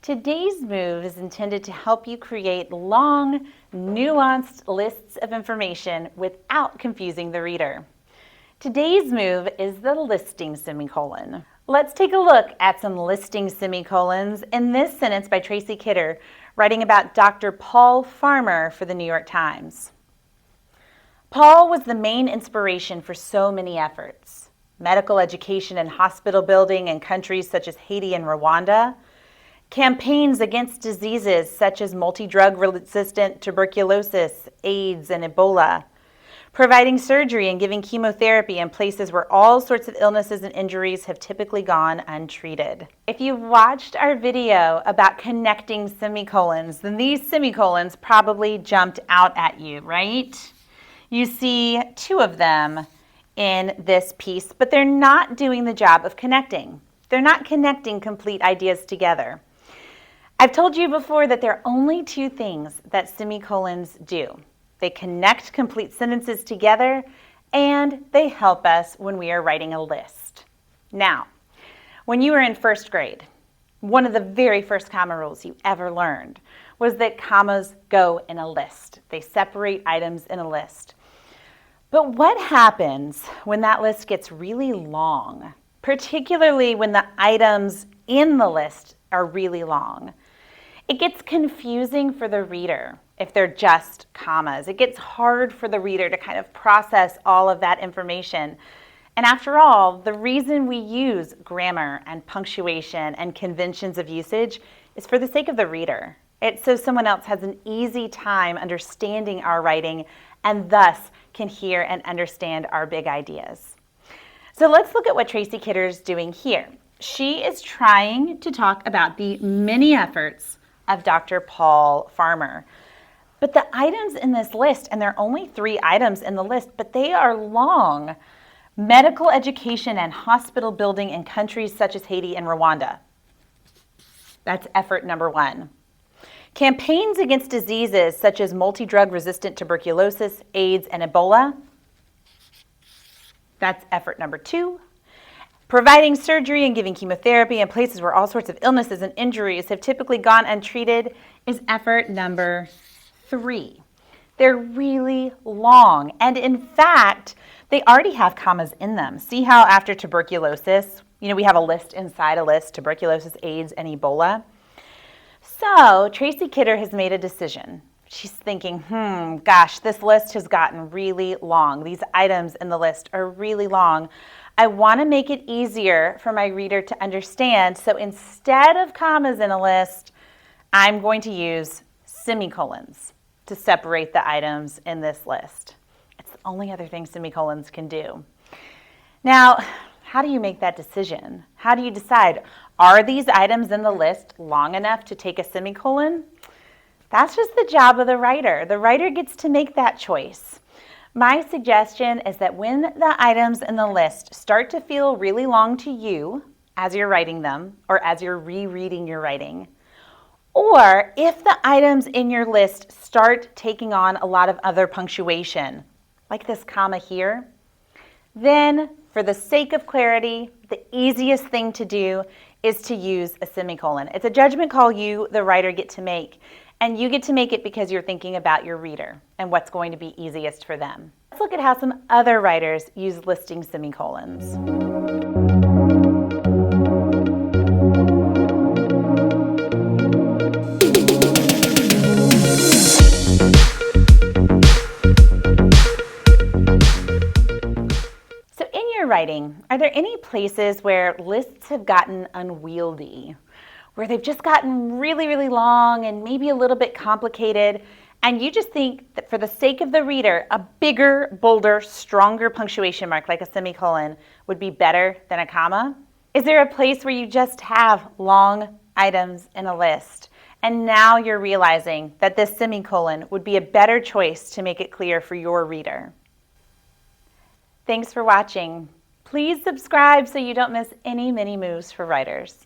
Today's move is intended to help you create long, nuanced lists of information without confusing the reader. Today's move is the listing semicolon. Let's take a look at some listing semicolons in this sentence by Tracy Kidder, writing about Dr. Paul Farmer for the New York Times. Paul was the main inspiration for so many efforts: medical education and hospital building in countries such as Haiti and Rwanda, campaigns against diseases such as multi-drug resistant tuberculosis, AIDS, and Ebola, providing surgery and giving chemotherapy in places where all sorts of illnesses and injuries have typically gone untreated. If you've watched our video about connecting semicolons, then these semicolons probably jumped out at you, right? You see two of them in this piece, but they're not doing the job of connecting. They're not connecting complete ideas together. I've told you before that there are only two things that semicolons do. They connect complete sentences together, and they help us when we are writing a list. Now, when you were in first grade, one of the very first comma rules you ever learned was that commas go in a list. They separate items in a list. But what happens when that list gets really long, particularly when the items in the list are really long? It gets confusing for the reader if they're just commas. It gets hard for the reader to kind of process all of that information. And after all, the reason we use grammar and punctuation and conventions of usage is for the sake of the reader. It's so someone else has an easy time understanding our writing and thus can hear and understand our big ideas. So let's look at what Tracy Kidder is doing here. She is trying to talk about the many efforts of Dr. Paul Farmer. But the items in this list, and there are only 3 items in the list, but they are long: medical education and hospital building in countries such as Haiti and Rwanda. That's effort number 1. Campaigns against diseases such as multi-drug resistant tuberculosis, AIDS, and Ebola. That's effort number 2. Providing surgery and giving chemotherapy in places where all sorts of illnesses and injuries have typically gone untreated is effort number 3. They're really long, and in fact, they already have commas in them. See how after tuberculosis, we have a list inside a list: tuberculosis, AIDS, and Ebola. So Tracy Kidder has made a decision. She's thinking, gosh, this list has gotten really long. These items in the list are really long. I want to make it easier for my reader to understand, so instead of commas in a list, I'm going to use semicolons to separate the items in this list. It's the only other thing semicolons can do. Now, how do you make that decision? How do you decide, are these items in the list long enough to take a semicolon? That's just the job of the writer. The writer gets to make that choice. My suggestion is that when the items in the list start to feel really long to you as you're writing them or as you're rereading your writing, or if the items in your list start taking on a lot of other punctuation, like this comma here, then for the sake of clarity, the easiest thing to do is to use a semicolon. It's a judgment call you, the writer, get to make. And you get to make it because you're thinking about your reader and what's going to be easiest for them. Let's look at how some other writers use listing semicolons. So in your writing, are there any places where lists have gotten unwieldy, where they've just gotten really, really long and maybe a little bit complicated, and you just think that for the sake of the reader, a bigger, bolder, stronger punctuation mark like a semicolon would be better than a comma? Is there a place where you just have long items in a list, and now you're realizing that this semicolon would be a better choice to make it clear for your reader? Thanks for watching. Please subscribe so you don't miss any mini moves for writers.